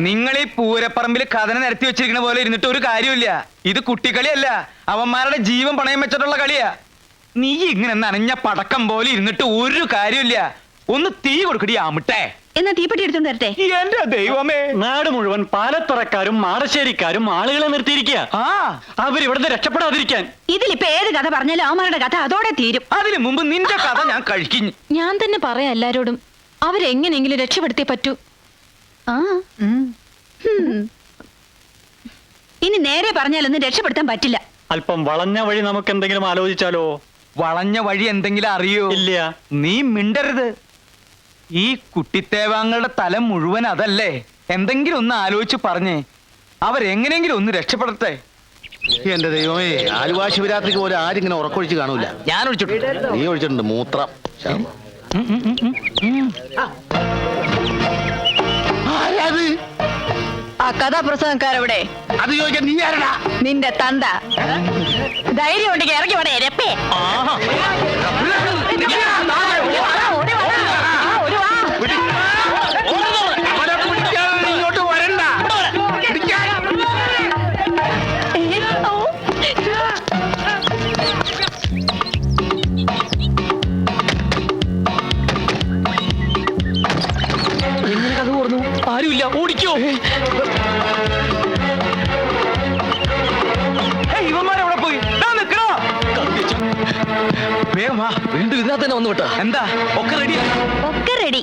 നിങ്ങൾ ഈ പൂരപ്പറമ്പിൽ കഥന നിരത്തി വെച്ചിരിക്കുന്ന പോലെ ഇരുന്നിട്ട് ഒരു കാര്യമില്ല. ഇത് കുട്ടിക്കളിയല്ല, അവന്മാരുടെ ജീവൻ പണയം വെച്ചിട്ടുള്ള കളിയാ. നീ ഇങ്ങനെ നനഞ്ഞ പടക്കം പോലെ ഇരുന്നിട്ട് ഒരു കാര്യമില്ല. ഒന്ന് തീ കൊടുക്കടി ആമിട്ടെ. എന്നാ തീപ്പെട്ടി എടുത്തോണ്ട് വരട്ടെ. എന്റെ ദൈവമേ, നാട് മുഴുവൻ പാലത്തുറക്കാരും മാടശ്ശേരിക്കാരും ആളുകളെ നിർത്തിയിരിക്കുക. അവരിവിടുന്ന് രക്ഷപ്പെടാതിരിക്കാൻ. ഇതിലിപ്പോ ഏത് കഥ പറഞ്ഞാലും അവന്മാരുടെ കഥ അതോടെ തീരും. അതിനു മുമ്പ് നിന്റെ കഥ ഞാൻ കഴിക്കും. ഞാൻ തന്നെ പറയാം എല്ലാരോടും, അവരെങ്ങനെങ്കിലും രക്ഷപ്പെടുത്തിയേ പറ്റൂ. ഇനി നേരെ പറഞ്ഞാലൊന്നും രക്ഷപ്പെടുത്താൻ പറ്റില്ല. അല്പം വളഞ്ഞ വഴി നമുക്ക് എന്തെങ്കിലും ആലോചിച്ചാലോ? വളഞ്ഞ വഴി എന്തെങ്കിലും അറിയോ? ഇല്ല. നീ മിണ്ടരുത്. ഈ കുട്ടിത്തേവാങ്ങളുടെ തല മുഴുവൻ അതല്ലേ. എന്തെങ്കിലും ഒന്ന് ആലോചിച്ച് പറഞ്ഞേ, അവരെങ്ങനെയെങ്കിലും ഒന്ന് രക്ഷപ്പെടട്ടെ. എന്റെ ദൈവമേ, ആലുവ ശിവരാത്രിക്ക് പോലെ ആരിങ്ങനെ ഉറക്കൊഴിച്ച് കാണൂല. ഞാൻ ഒഴിച്ചിട്ടുണ്ട്. നീ ഒഴിച്ചിട്ടുണ്ട് മൂത്രം. ആ കഥാപ്രസംഗക്കാരെവിടെ? അത് ചോദിക്കാൻ നീ ആരടാ? നിന്റെ തന്ത. ധൈര്യം ഉണ്ടെങ്കിൽ ഇറങ്ങി വേണേ രപ്പേ. ഇങ്ങോട്ട് വരണ്ട. ആരുമില്ല, ഓടിക്കോ. ഇവന്മാരെവിടെ പോയി? നിക്കണോ? വേഗം വാ, വീണ്ടും ഇതിനകത്ത് തന്നെ വന്നു വിട്ടാ. എന്താ ഒക്കെ റെഡിയാ? ഒക്കെ റെഡി.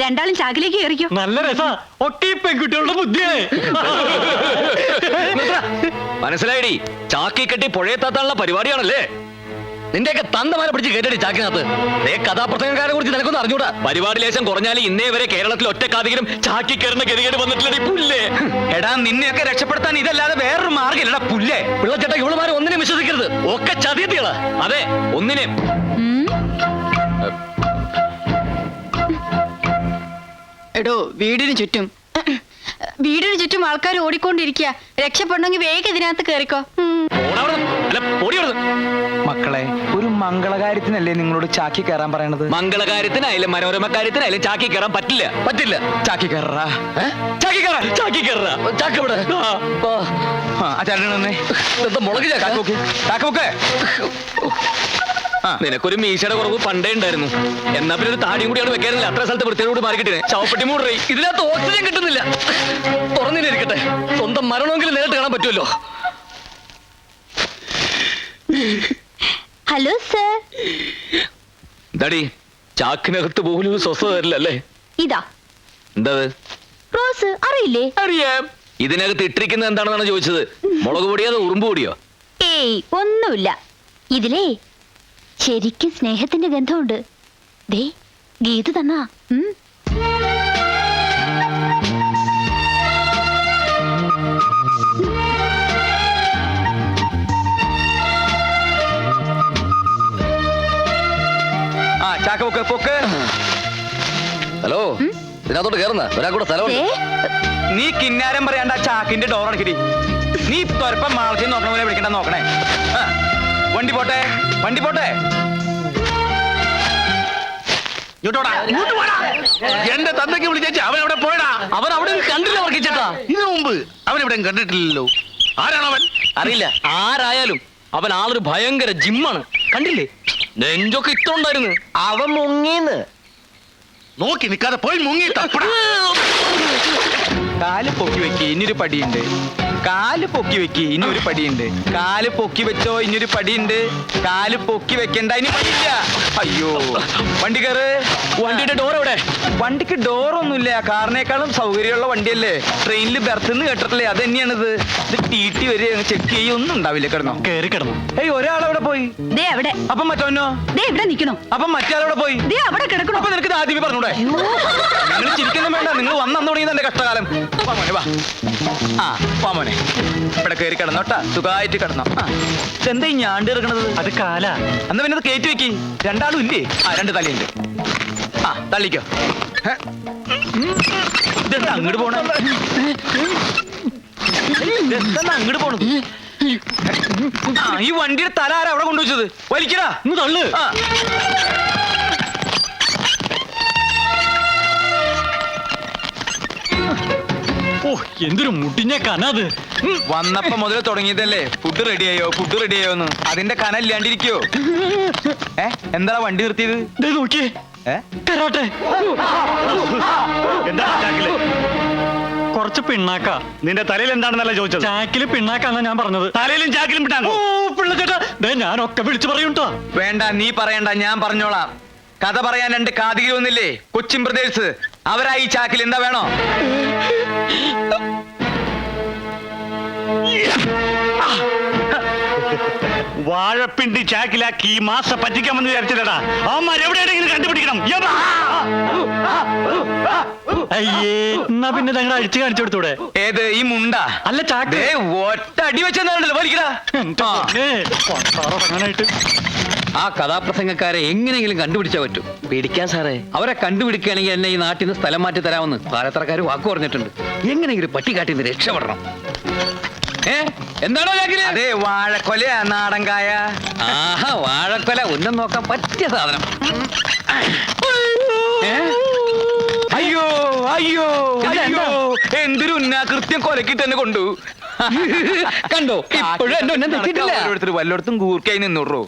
രണ്ടാളും ചാക്കിലേക്ക് കയറിക്കോ. നല്ല രസാ. ഒക്കെ ഈ പെൺകുട്ടികളുടെ ബുദ്ധിയായി. മനസ്സിലായിടി, ചാക്കി കെട്ടി പുഴയെത്താത്താനുള്ള പരിപാടിയാണല്ലേ. നിന്റെയൊക്കെ തന്തമാരെ പിടിച്ച് കേട്ടടി ചാക്കിനകത്ത്. കഥാപ്രസംഗക്കാരെ കുറിച്ച് നിനക്കൊന്നും അറിഞ്ഞൂടാ. പരിപാടി ലേശം കുറഞ്ഞാലും ഇന്നേ വരെ കേരളത്തിൽ ഒറ്റക്കാതെങ്കിലും ചാക്കി കയറുന്ന ഗതികേട് വന്നിട്ടില്ല. പുല്ലേ എടാ, നിന്നെയൊക്കെ രക്ഷപ്പെടുത്താൻ ഇതല്ലാതെ വേറൊരു മാർഗ്ഗമില്ലടാ പുല്ലേ. പിള്ളച്ചേട്ട ഇവളുമാരെ ഒന്നിനും വിശ്വസിക്കരുത്. ഒക്കെ ചതിയത്തികളാ. അതെ, ഒന്നിനെയും. എടോ, വീടിന് ചുറ്റും ആൾക്കാർ ഓടിക്കൊണ്ടിരിക്കുക. രക്ഷപ്പെടണമെങ്കിൽ വേഗം ഇതിനകത്ത് കേറിക്കോ. മക്കളെ, ഒരു മംഗളകാര്യത്തിനല്ലേ നിങ്ങളോട് ചാക്കി കയറാൻ പറയണത്? മംഗളകാര്യത്തിനായാലും മനോരമ കാര്യത്തിനായാലും ചാക്കി കയറാൻ പറ്റില്ല. പറ്റില്ല. ചാക്കി കയറാ. ചാക്കി കയറാ. ചാക്കി കയറാ. ചാക്ക് ഇവിടെ. മുളക് ചാക്ക്. നിനക്കൊരു മീശയുടെ കുറവ് പണ്ടേ ഉണ്ടായിരുന്നു. എന്നാ പിന്നെ ഒരു താടിയും കൂടിയാണ് വെക്കാനില്ല. അത്ര സ്ഥലത്ത് വൃത്തിയോട് മാറിക്കിട്ടേ. ചവപ്പെട്ടി മൂടറി. ഇതിനകത്ത് ഓക്സിജൻ കിട്ടുന്നില്ല. തുറന്നിരിക്കട്ടെ, സ്വന്തം മരണമെങ്കിലും നേരിട്ട് കാണാൻ പറ്റുമല്ലോ. Hello sir. എന്താടി, ചാക്കിനകത്ത് പോലും സ്വസ്ഥത തരില്ലല്ലേ? ഇതാ എന്താ റോസ്, അറിയില്ലേ? അറിയാം. ഇതിനകത്ത് ഇട്ടിരിക്കുന്നത് എന്താണെന്നാണ് ചോദിച്ചത്. മുളക് പൊടിയോ അതോ ഉറുമ്പ് പൊടിയോ? ഏയ്, ഒന്നുമില്ല. ഇതിലേ ശരിക്കും സ്നേഹത്തിന്റെ ഗന്ധമുണ്ട്. ദേ, ഗീത് തന്നാ. ചാക്ക പൊക്ക് പൊക്ക്. ഹലോ, ഇതിനകത്തോട്ട് കേറുന്ന ഒരാൾക്കൂടെ സ്ഥലമുണ്ട്. നീ കിന്നാരം പറയാണ്ട ചാക്കിന്റെ ഡോർ അടക്കടി. നീ തൊരപ്പം മാളത്തിൽ നോക്കണ പോലെ വിളിക്കണ്ട. നോക്കണേ. വണ്ടി പോട്ടെ, വണ്ടി പോട്ടെ. എന്റെ തന്തയ്ക്ക് വിളിച്ചേച്ച് അവൻ അവിടെ പോയടാ. അവൻ അവിടെ കണ്ടില്ല വർക്കിച്ചേട്ടാ. ഇതിനു മുമ്പ് അവൻ ഇവിടെ കണ്ടിട്ടില്ലല്ലോ. ആരാണവൻ? അറിയില്ല. ആരായാലും അവൻ ആളൊരു ഭയങ്കര ജിമ്മാണ്. കണ്ടില്ലേ, നെഞ്ചൊക്കെ ഇത്ര ഉണ്ടായിരുന്നു. അവൻ മുങ്ങിന്ന് നോക്കി നിൽക്കാതെ പോയി മുങ്ങി. കാല് പൊക്കി വെക്കി, ഇനിയൊരു പടിയുണ്ട്. കാല് പൊക്കി വെക്കി, ഇനിയൊരു പടിയുണ്ട്. കാല് പൊക്കി വെച്ചോ, ഇനിയൊരു പടിയുണ്ട്. കാല് പൊക്കി വെക്കണ്ട, ഇനി പടിയില്ല. അയ്യോ, വണ്ടി കയറ്. വണ്ടിയുടെ ഡോർ എവിടെ? വണ്ടിക്ക് ഡോറൊന്നുമില്ല. കാറിനേക്കാളും സൗകര്യമുള്ള വണ്ടിയല്ലേ. ട്രെയിനിൽ ബെർത്തുനിന്ന് കേട്ടിട്ടില്ലേ, അത് തന്നെയാണിത്. ഇത് ടി വരെ ചെക്ക് ചെയ്യൊന്നും ഉണ്ടാവില്ല. കിടന്നോ? കയറി കിടന്നു. ഏയ്, ഒരാളവിടെ പോയി. ദേ അവിടെ. അപ്പം മറ്റോനോ? ദേ ഇവിടെ നിക്കണോ? അപ്പം മറ്റേ പോയി. ദേ അവിടെ കിടക്കണോ? അപ്പൊ നിനക്ക് ആദ്യമേ പറഞ്ഞൂടെ? നിങ്ങൾ ചിരിക്കൊന്നും വേണ്ട. നിങ്ങൾ വന്നു തുടങ്ങിയത് എന്റെ കഷ്ടകാലം. വാ മോനെ, വാ. വാ മോനെ, ഇവിടെ കയറി കിടന്നോട്ടാ. സുഖമായിട്ട് കിടന്നോ. ഇതെന്താ ഈ ഞാണ്ട് ഇറക്കണത്? അത് കാല. എന്നാ പിന്നെ അത് കയറ്റി വെക്കി. രണ്ടാളും ഇല്ലേ? രണ്ട് തലയുണ്ട്. തള്ളിക്കോ. ഇതെന്താ അങ്ങോട്ട് പോണ? ഇതെന്താ അങ്ങോട്ട് പോണത്? ഈ വണ്ടിയുടെ തല ആരാ അവിടെ കൊണ്ടുവച്ചത്? വലിക്കടാ. തള്ളു. ഓ എന്തൊരു മുട്ടിഞ്ഞ കനത്. വന്നപ്പോ മുതൽ തുടങ്ങിയതല്ലേ ഫുഡ് റെഡിയായോന്ന്. അതിന്റെ കന ഇല്ലാണ്ടിരിക്കോ? എന്താ വണ്ടി നിർത്തിയത്? ദേ നോക്കിയേ, ഏ? കരാട്ടെ. കുറച്ച് പിണ്ണാക്ക. നിന്റെ തലയിൽ എന്താണെന്നല്ല ചോദിച്ചത്. ചാക്കില് പിണ്ണാക്കാന്നാ ഞാൻ പറഞ്ഞത്. തലയിലും ചാക്കിലും ഓ പിട്ടാങ്കോ? പിള്ളച്ചേട്ടാ, ദേ ഞാനൊക്കെ വിളിച്ചു പറയൂട്ടോ. വേണ്ട, നീ പറയണ്ട, ഞാൻ പറഞ്ഞോളാം. കഥ പറയാൻ 2 കാതികി വന്നില്ലേ, കൊച്ചിൻ ബ്രദേഴ്സ്. അവരാ ഈ ചാക്കിൽ. എന്താ വേണോ? വാഴപ്പിണ്ടി ചാക്കിലാക്കി ഈ മാസം പറ്റിക്കാമെന്ന് വിചാരിച്ചില്ലടാ. അവന്മാരെവിടെയെങ്കിലും കണ്ടുപിടിക്കണം. അയ്യേ, എന്നാ പിന്നെ ഞങ്ങൾ അഴിച്ചു കാണിച്ചു കൊടുത്തൂടെ? ഏത്, ഈ മുണ്ട? അല്ല ചാക്ക്. ദേ, ഒറ്റ അടി വെച്ചെന്നാണല്ലോ വലിക്കടാ. എന്റെ പൊന്നേ, കൊട്ടാറങ്ങാനായിട്ട്. ആ കഥാപ്രസംഗക്കാരെ എങ്ങനെയെങ്കിലും കണ്ടുപിടിച്ചാൽ പറ്റും. പേടിക്കാൻ സാറേ, അവരെ കണ്ടുപിടിക്കുകയാണെങ്കിൽ എന്നെ ഈ നാട്ടിൽ നിന്ന് സ്ഥലം മാറ്റി തരാമെന്ന് പാലത്തറക്കാർ വാക്ക് പറഞ്ഞിട്ടുണ്ട്. എങ്ങനെയെങ്കിലും പട്ടിക്കാട്ടിൽ നിന്ന് രക്ഷപ്പെടണം. എന്താണോ ചാക്കില്? അതെ, വാഴക്കൊല, നാടൻ കായ. ആഹാ, വാഴക്കൊല ഉന്നം നോക്കാൻ പറ്റിയ സാധനം. അയ്യോ അയ്യോ അയ്യോ, എന്തൊരു ഉന്നാകൃത്യം കൊലക്കിട്ട് തന്നെ കൊണ്ടു. കണ്ടോ, ഇപ്പോഴും എന്റെ ഉന്നം തെറ്റിട്ടില്ല. ഓരോരുത്തർ വല്ലോടത്തും കൂർക്കായി നിന്നൂറോ.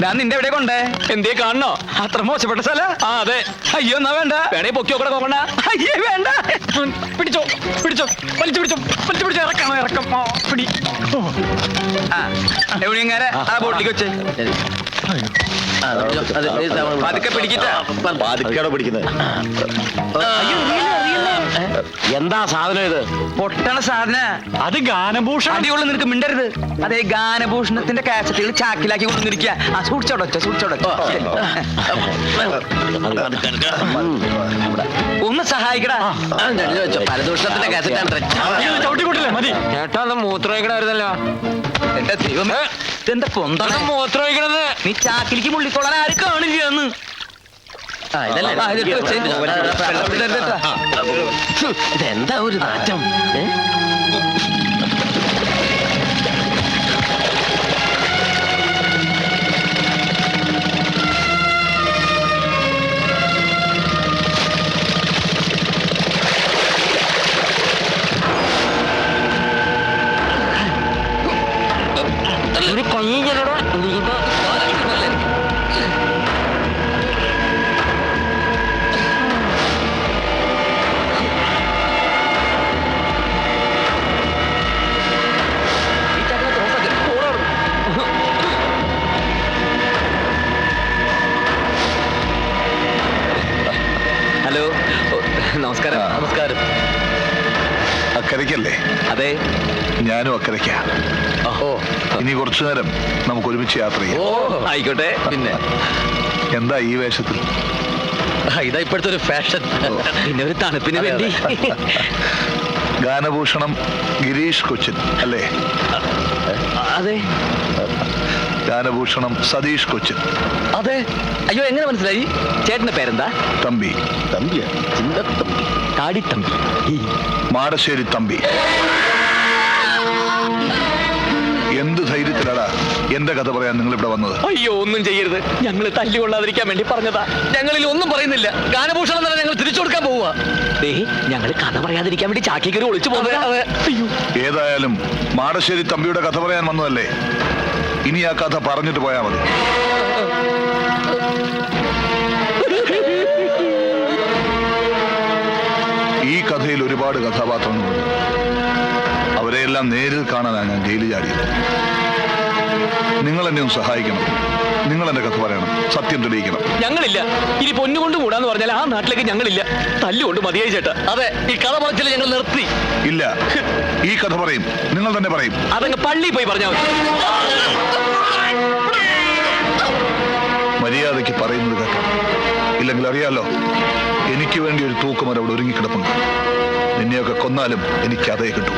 ഞാൻ നിന്റെ എവിടെ കൊണ്ടേ? എന്തേ കാണണോ? അത്ര മോശപ്പെട്ട സ്ഥല? ആ അതെ. അയ്യോ, എന്നാ വേണ്ട. വേണേ പൊക്കിയോ കൂടെ നോക്കണ്ട. അയ്യേ, വേണ്ട. പിടിച്ചോ പിടിച്ചോ, വലിച്ചു പിടിച്ചോ, വലിച്ചു പിടിച്ചോ. ഇറക്കാം ഇറക്കം. പിടി. എവിടെയെങ്ങനെ ആ ബോട്ടിലേക്ക് വെച്ചേ. അതൊക്കെ പിടിക്കിട്ടാ. പിടിക്കുന്നത് എന്താ സാധനം ഇത്? പൊട്ടണ സാധന. അത് ഗാനഭൂഷണം. അടിയുള്ള നിനക്ക് മിണ്ടരുത്. അതെ, ഗാനഭൂഷണത്തിന്റെ കാസറ്റുകൾ ചാക്കിലാക്കി കൊണ്ടുവന്നിരിക്കുക. ഒന്ന് സഹായിക്കടാ. പരദൂഷണത്തിന്റെ ചവിട്ടിക്കൂട്ടില്ലേ? മതി. ചേട്ടാ, അത് മൂത്രമൊഴിക്കണമായിരുന്നല്ലോ. എന്റെ ദൈവമേ, ഇതെന്താ പൊന്താണ് മൂത്രമൊഴിക്കണത്? നീ ചാക്കിലേക്ക് മുള്ളിക്കൊള്ളാൻ ആരും കാണില്ല എന്ന്. ഇതെന്താ ഒരു നാറ്റം? ഒരു കൊയ്യനോടാ. ഹലോ, നമസ്കാരം. നമസ്കാരം. അക്കരയ്ക്കല്ലേ? അതെ, ഞാനും അക്കരയ്ക്കാ. ഇനി കുറച്ചു നേരം നമുക്ക് ഒരുമിച്ച് യാത്ര ചെയ്യാം. ആയിക്കോട്ടെ. പിന്നെ എന്താ ഈ വേഷത്തിൽ? ഇതാ ഇപ്പോഴത്തെ ഒരു ഫാഷൻ. പിന്നെ ഒരു തണുപ്പിന് വേണ്ടി. ഗാനഭൂഷണം ഗിരീഷ് കൊച്ചിൻ അല്ലേ? അതെ. ഗാനഭൂഷണം സതീഷ് കൊച്ചിൻ. അതെ. അയ്യോ, എങ്ങനെ മനസ്സിലായി? ചേട്ടന്റെ പേരെന്താ? തമ്പി. തമ്പിയാ? ചിന്തത്തമ്പി. കാടിത്തമ്പി. മാടശ്ശേരി തമ്പി. എന്ത് ധൈര്യത്തിലാടാ എന്റെ കഥ പറയാൻ നിങ്ങൾ ഇവിടെ വന്നത്? അയ്യോ, ഒന്നും ചെയ്യരുത്. ഞങ്ങൾ തല്ലുകൊള്ളാതിരിക്കാൻ വേണ്ടി പറഞ്ഞതാ. ഞങ്ങളിൽ ഒന്നും പറയുന്നില്ല. ഗാനഭൂഷണം തന്നെ ഞങ്ങൾ തിരിച്ചു കൊടുക്കാൻ പോവുക. ഞങ്ങൾ കഥ പറയാതിരിക്കാൻ വേണ്ടി ചാക്കി കയറി ഒളിച്ചു പോകുന്നത്. ഏതായാലും മാടശ്ശേരി തമ്പിയുടെ കഥ പറയാൻ വന്നതല്ലേ, ഇനി ആ കഥ പറഞ്ഞിട്ട് പോയാ മതി. ഈ കഥയിൽ ഒരുപാട് കഥാപാത്രങ്ങളുണ്ട്. അവരെയെല്ലാം നേരിൽ കാണാനാണ് ഞാൻ ജയിലിൽ ചാടിയത്. നിങ്ങൾ എന്നെ ഒന്ന് സഹായിക്കണം. നിങ്ങൾ എന്റെ കഥ പറയണം, സത്യം തെളിയിക്കണം. ഞങ്ങളില്ല. ഇനി പൊന്നുകൊണ്ട് കൂടാന്ന് പറഞ്ഞാൽ ആ നാട്ടിലേക്ക് ഞങ്ങളില്ല. തല്ലുകൊണ്ട് മതിയായി ചേട്ടാ. അതെ, ഈ കഥ പറച്ചില്ല ഞങ്ങൾ നിർത്തി. ഇല്ല, ഈ കഥ പറയും, നിങ്ങൾ തന്നെ പറയും. അതങ്ങ് പള്ളി പോയി പറഞ്ഞാൽ മതി. മര്യാദയ്ക്ക് പറയുന്നത് കേട്ടോ. ഇല്ലെങ്കിൽ അറിയാലോ, എനിക്ക് വേണ്ടി ഒരു തൂക്കുമരം അവിടെ ഒരുങ്ങിക്കിടപ്പുണ്ട്. നിന്നെയൊക്കെ കൊന്നാലും എനിക്ക് അതേ കിട്ടും.